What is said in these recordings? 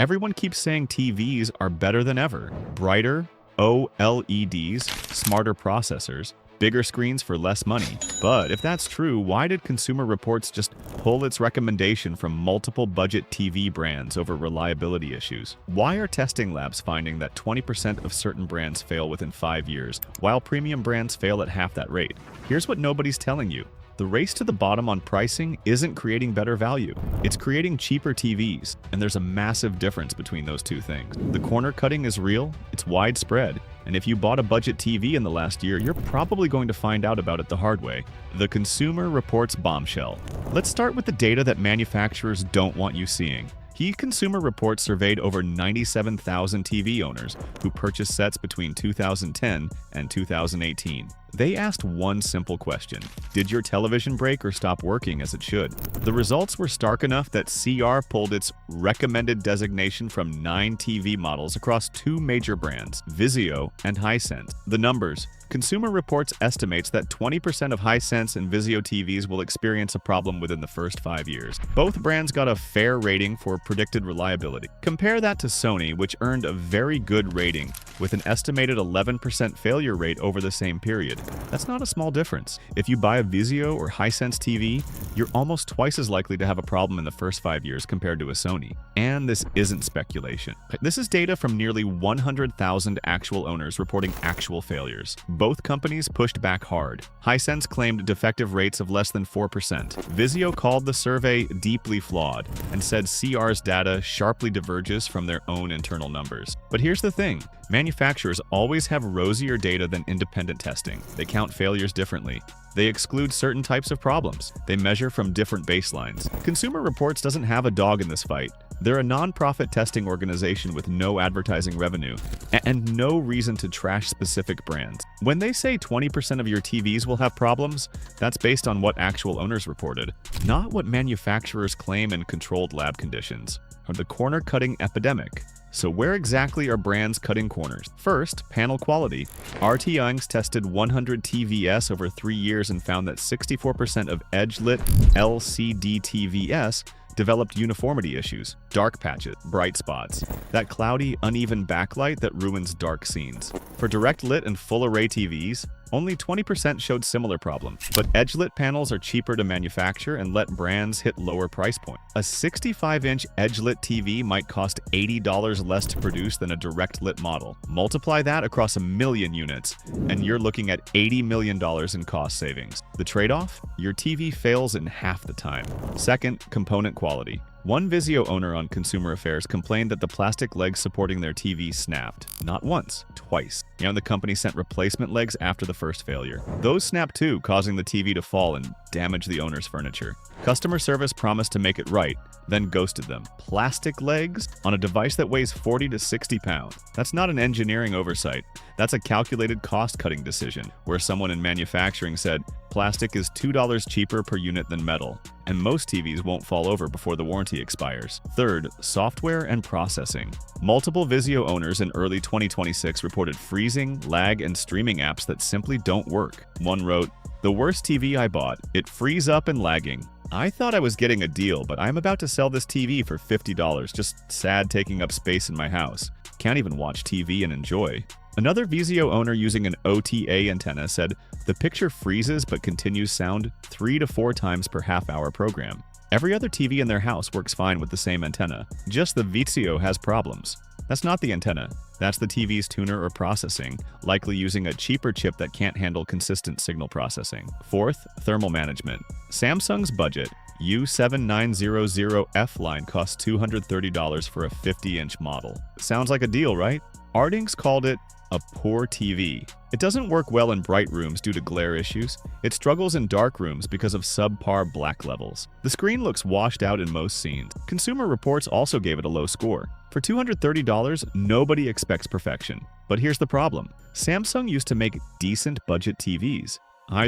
Everyone keeps saying TVs are better than ever. Brighter, OLEDs, smarter processors, bigger screens for less money. But if that's true, why did Consumer Reports just pull its recommendation from multiple budget TV brands over reliability issues? Why are testing labs finding that 20% of certain brands fail within 5 years, while premium brands fail at half that rate? Here's what nobody's telling you. The race to the bottom on pricing isn't creating better value. It's creating cheaper TVs, and there's a massive difference between those two things. The corner cutting is real, it's widespread, and if you bought a budget TV in the last year, you're probably going to find out about it the hard way. The Consumer Reports bombshell. Let's start with the data that manufacturers don't want you seeing. Consumer Reports surveyed over 97,000 TV owners who purchased sets between 2010 and 2018. They asked one simple question: did your television break or stop working as it should? The results were stark enough that CR pulled its recommended designation from 9 TV models across 2 major brands, Vizio and Hisense. The numbers: Consumer Reports estimates that 20% of Hisense and Vizio TVs will experience a problem within the first 5 years. Both brands got a fair rating for predicted reliability. Compare that to Sony, which earned a very good rating with an estimated 11% failure rate over the same period. That's not a small difference. If you buy a Vizio or Hisense TV, you're almost twice as likely to have a problem in the first 5 years compared to a Sony. And this isn't speculation. This is data from nearly 100,000 actual owners reporting actual failures. Both companies pushed back hard. Hisense claimed defective rates of less than 4%. Vizio called the survey deeply flawed and said CR's data sharply diverges from their own internal numbers. But here's the thing. Manufacturers always have rosier data than independent testing. They count failures differently. They exclude certain types of problems. They measure from different baselines. Consumer Reports doesn't have a dog in this fight. They're a non-profit testing organization with no advertising revenue and no reason to trash specific brands. When they say 20% of your TVs will have problems, that's based on what actual owners reported, not what manufacturers claim in controlled lab conditions, or the corner-cutting epidemic. So where exactly are brands cutting corners? First, panel quality. RTINGS tested 100 TVS over 3 years and found that 64% of edge-lit LCD TVS developed uniformity issues, dark patches, bright spots, that cloudy, uneven backlight that ruins dark scenes. For direct lit and full array TVs, only 20% showed similar problems, but edge-lit panels are cheaper to manufacture and let brands hit lower price points. A 65-inch edge-lit TV might cost $80 less to produce than a direct-lit model. Multiply that across 1 million units, and you're looking at $80 million in cost savings. The trade-off? Your TV fails in half the time. Second, component quality. One Vizio owner on Consumer Affairs complained that the plastic legs supporting their TV snapped. Not once, twice. And the company sent replacement legs after the first failure. Those snapped too, causing the TV to fall and damage the owner's furniture. Customer service promised to make it right, then ghosted them. Plastic legs on a device that weighs 40 to 60 pounds. That's not an engineering oversight. That's a calculated cost-cutting decision, where someone in manufacturing said, plastic is $2 cheaper per unit than metal, and most TVs won't fall over before the warranty expires. Third, software and processing. Multiple Vizio owners in early 2026 reported freezing, lag, and streaming apps that simply don't work. One wrote, "The worst TV I bought. It frees up and lagging. I thought I was getting a deal, but I'm about to sell this TV for $50. Just sad taking up space in my house. Can't even watch TV and enjoy." Another Vizio owner using an OTA antenna said, "The picture freezes but continues sound 3 to 4 times per half-hour program. Every other TV in their house works fine with the same antenna. Just the Vizio has problems." That's not the antenna. That's the TV's tuner or processing, likely using a cheaper chip that can't handle consistent signal processing. Fourth, thermal management. Samsung's budget U7900F line costs $230 for a 50-inch model. Sounds like a deal, right? RTINGS called it a poor TV. It doesn't work well in bright rooms due to glare issues. It struggles in dark rooms because of subpar black levels. The screen looks washed out in most scenes. Consumer Reports also gave it a low score. For $230, nobody expects perfection. But here's the problem. Samsung used to make decent budget TVs.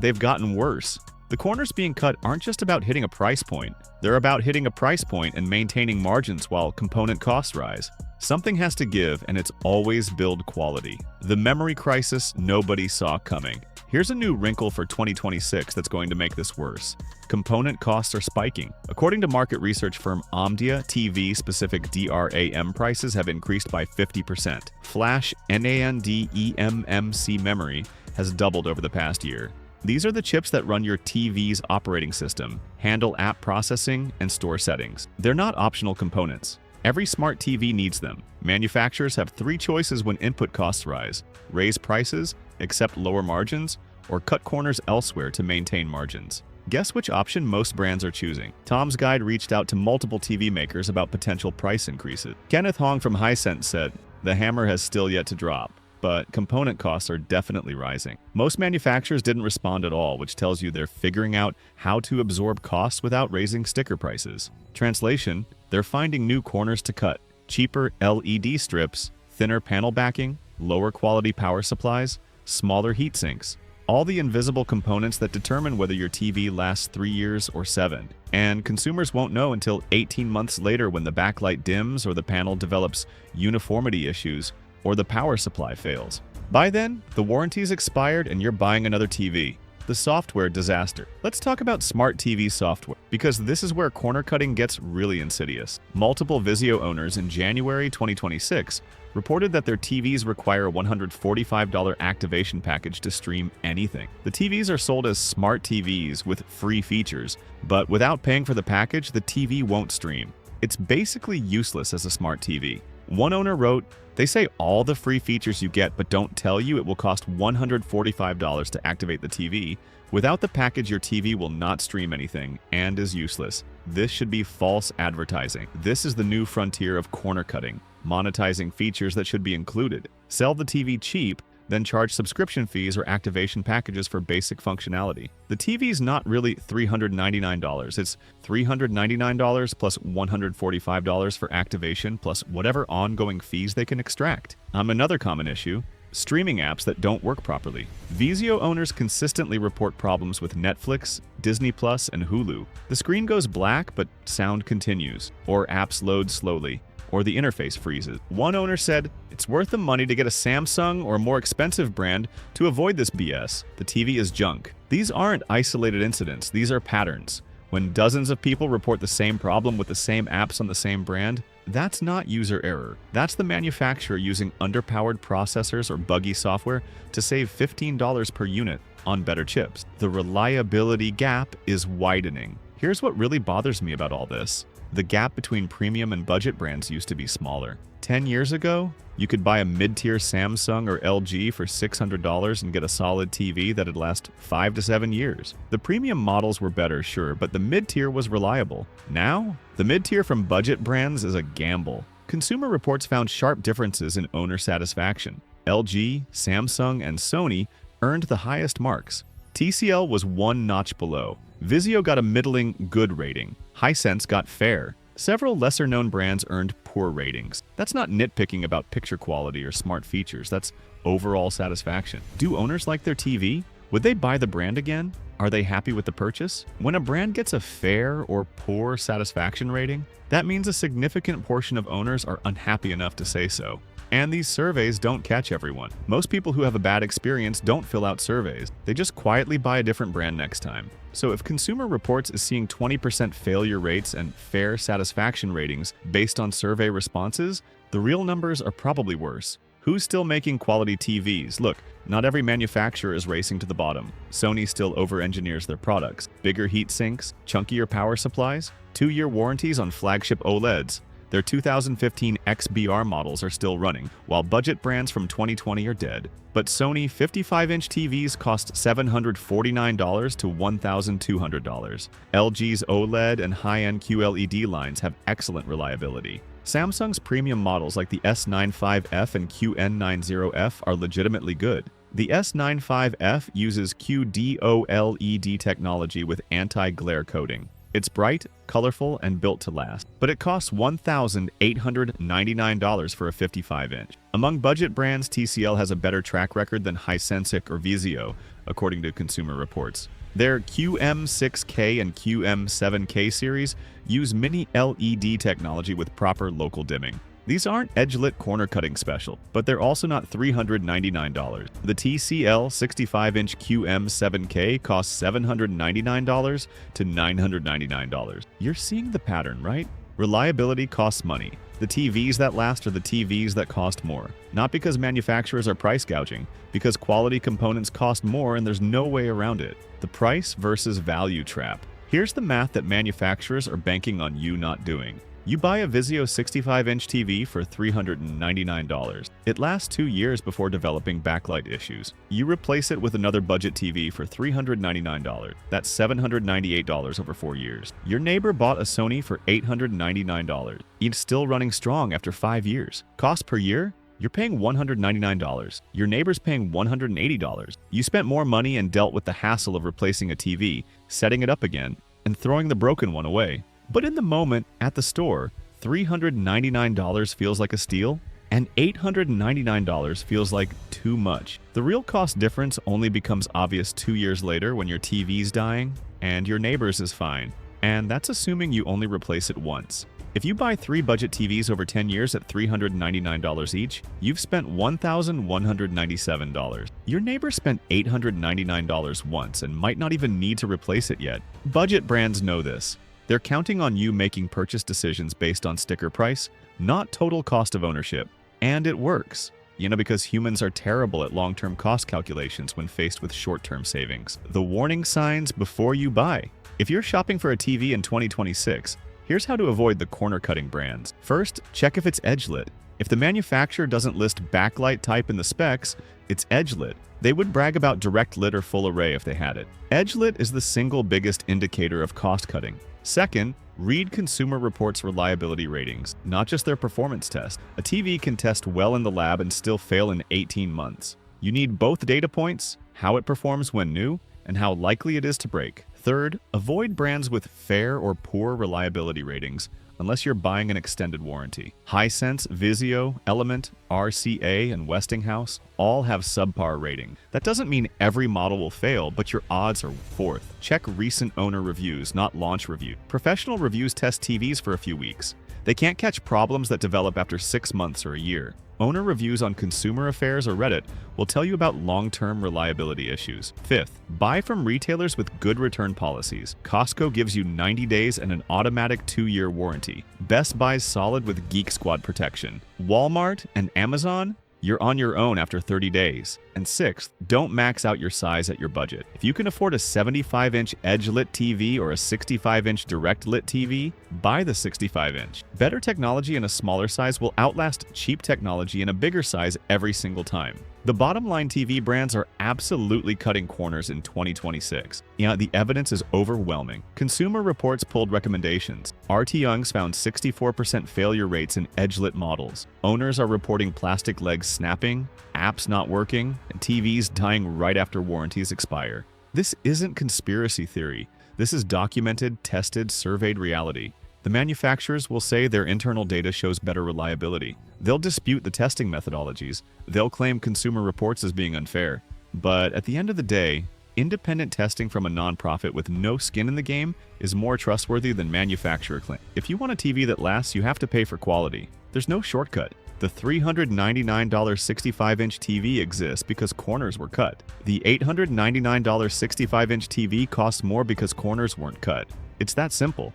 They've gotten worse. The corners being cut aren't just about hitting a price point. They're about hitting a price point and maintaining margins while component costs rise. Something has to give, and it's always build quality. The memory crisis nobody saw coming. Here's a new wrinkle for 2026 that's going to make this worse. Component costs are spiking. According to market research firm Omdia, TV-specific DRAM prices have increased by 50%. Flash NAND eMMC memory has doubled over the past year. These are the chips that run your TV's operating system, handle app processing, and store settings. They're not optional components. Every smart TV needs them. Manufacturers have three choices when input costs rise: raise prices, accept lower margins, or cut corners elsewhere to maintain margins. Guess which option most brands are choosing? Tom's Guide reached out to multiple TV makers about potential price increases. Kenneth Hong from Hisense said, "The hammer has still yet to drop, but component costs are definitely rising." Most manufacturers didn't respond at all, which tells you they're figuring out how to absorb costs without raising sticker prices. Translation: they're finding new corners to cut. Cheaper LED strips, thinner panel backing, lower quality power supplies, smaller heat sinks. All the invisible components that determine whether your TV lasts 3 years or 7. And consumers won't know until 18 months later when the backlight dims or the panel develops uniformity issues or the power supply fails. By then, the warranty's expired and you're buying another TV. The software disaster. Let's talk about smart TV software, because this is where corner cutting gets really insidious. Multiple Vizio owners in January 2026 reported that their TVs require a $145 activation package to stream anything. The TVs are sold as smart TVs with free features, but without paying for the package, the TV won't stream. It's basically useless as a smart TV. One owner wrote, "They say all the free features you get but don't tell you it will cost $145 to activate the TV. Without the package, your TV will not stream anything and is useless. This should be false advertising. This is the new frontier of corner cutting, monetizing features that should be included. Sell the TV cheap, then charge subscription fees or activation packages for basic functionality. The TV's not really $399. It's $399 plus $145 for activation plus whatever ongoing fees they can extract." Another common issue: streaming apps that don't work properly. Vizio owners consistently report problems with Netflix, Disney Plus, and Hulu. The screen goes black, but sound continues, or apps load slowly, or the interface freezes. One owner said, "It's worth the money to get a Samsung or a more expensive brand to avoid this BS. The TV is junk." These aren't isolated incidents, these are patterns. When dozens of people report the same problem with the same apps on the same brand, that's not user error. That's the manufacturer using underpowered processors or buggy software to save $15 per unit on better chips. The reliability gap is widening. Here's what really bothers me about all this. The gap between premium and budget brands used to be smaller. 10 years ago, you could buy a mid-tier Samsung or LG for $600 and get a solid TV that'd last 5 to 7 years. The premium models were better, sure, but the mid-tier was reliable. Now, the mid-tier from budget brands is a gamble. Consumer Reports found sharp differences in owner satisfaction. LG, Samsung, and Sony earned the highest marks. TCL was one notch below. Vizio got a middling good rating. Hisense got fair. Several lesser-known brands earned poor ratings. That's not nitpicking about picture quality or smart features. That's overall satisfaction. Do owners like their TV? Would they buy the brand again? Are they happy with the purchase? When a brand gets a fair or poor satisfaction rating, that means a significant portion of owners are unhappy enough to say so. And these surveys don't catch everyone. Most people who have a bad experience don't fill out surveys. They just quietly buy a different brand next time. So if Consumer Reports is seeing 20% failure rates and fair satisfaction ratings based on survey responses, the real numbers are probably worse. Who's still making quality TVs? Look, not every manufacturer is racing to the bottom. Sony still over-engineers their products. Bigger heat sinks, chunkier power supplies, 2-year warranties on flagship OLEDs. Their 2015 XBR models are still running, while budget brands from 2020 are dead. But Sony 55-inch TVs cost $749 to $1,200. LG's OLED and high-end QLED lines have excellent reliability. Samsung's premium models like the S95F and QN90F are legitimately good. The S95F uses QD-OLED technology with anti-glare coating. It's bright, colorful, and built to last, but it costs $1,899 for a 55-inch. Among budget brands, TCL has a better track record than Hisense or Vizio, according to Consumer Reports. Their QM6K and QM7K series use mini LED technology with proper local dimming. These aren't edge-lit corner cutting special, but they're also not $399. The TCL 65-inch QM7K costs $799 to $999. You're seeing the pattern, right? Reliability costs money. The TVs that last are the TVs that cost more. Not because manufacturers are price gouging, because quality components cost more and there's no way around it. The price versus value trap. Here's the math that manufacturers are banking on you not doing. You buy a Vizio 65-inch TV for $399. It lasts 2 years before developing backlight issues. You replace it with another budget TV for $399. That's $798 over 4 years. Your neighbor bought a Sony for $899. It's still running strong after 5 years. Cost per year? You're paying $199. Your neighbor's paying $180. You spent more money and dealt with the hassle of replacing a TV, setting it up again, and throwing the broken one away. But in the moment, at the store, $399 feels like a steal, and $899 feels like too much. The real cost difference only becomes obvious 2 years later when your TV's dying and your neighbor's is fine. And that's assuming you only replace it once. If you buy 3 budget TVs over 10 years at $399 each, you've spent $1,197. Your neighbor spent $899 once and might not even need to replace it yet. Budget brands know this. They're counting on you making purchase decisions based on sticker price, not total cost of ownership. And it works. Because humans are terrible at long-term cost calculations when faced with short-term savings. The warning signs before you buy. If you're shopping for a TV in 2026, here's how to avoid the corner-cutting brands. First, check if it's edge-lit. If the manufacturer doesn't list backlight type in the specs, it's edge-lit. They would brag about direct lit or full array if they had it. Edge-lit is the single biggest indicator of cost cutting. Second, read Consumer Reports reliability ratings, not just their performance test. A TV can test well in the lab and still fail in 18 months. You need both data points, how it performs when new, and how likely it is to break. Third, avoid brands with fair or poor reliability ratings unless you're buying an extended warranty. Hisense, Vizio, Element, RCA, and Westinghouse all have subpar rating. That doesn't mean every model will fail, but your odds are fourth. Check recent owner reviews, not launch review. Professional reviews test TVs for a few weeks. They can't catch problems that develop after 6 months or a year. Owner reviews on Consumer Affairs or Reddit will tell you about long-term reliability issues. Fifth, buy from retailers with good return policies. Costco gives you 90 days and an automatic 2-year warranty. Best Buy's solid with Geek Squad protection. Walmart and Amazon? You're on your own after 30 days. And sixth, don't max out your size at your budget. If you can afford a 75-inch edge-lit TV or a 65-inch direct-lit TV, buy the 65-inch. Better technology in a smaller size will outlast cheap technology in a bigger size every single time. The bottom-line TV brands are absolutely cutting corners in 2026. The evidence is overwhelming. Consumer Reports pulled recommendations. RTINGS found 64% failure rates in edge-lit models. Owners are reporting plastic legs snapping, apps not working, and TVs dying right after warranties expire. This isn't conspiracy theory. This is documented, tested, surveyed reality. The manufacturers will say their internal data shows better reliability. They'll dispute the testing methodologies. They'll claim Consumer Reports as being unfair. But at the end of the day, independent testing from a nonprofit with no skin in the game is more trustworthy than manufacturer claim. If you want a TV that lasts, you have to pay for quality. There's no shortcut. The $399 65-inch TV exists because corners were cut. The $899 65-inch TV costs more because corners weren't cut. It's that simple.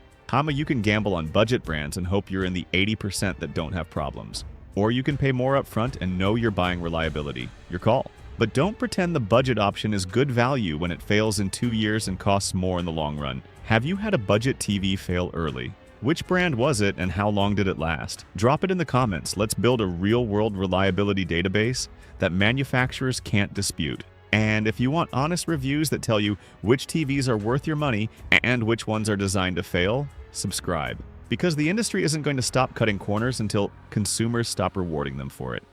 You can gamble on budget brands and hope you're in the 80% that don't have problems. Or you can pay more upfront and know you're buying reliability. Your call. But don't pretend the budget option is good value when it fails in 2 years and costs more in the long run. Have you had a budget TV fail early? Which brand was it and how long did it last? Drop it in the comments. Let's build a real-world reliability database that manufacturers can't dispute. And if you want honest reviews that tell you which TVs are worth your money and which ones are designed to fail, subscribe. Because the industry isn't going to stop cutting corners until consumers stop rewarding them for it.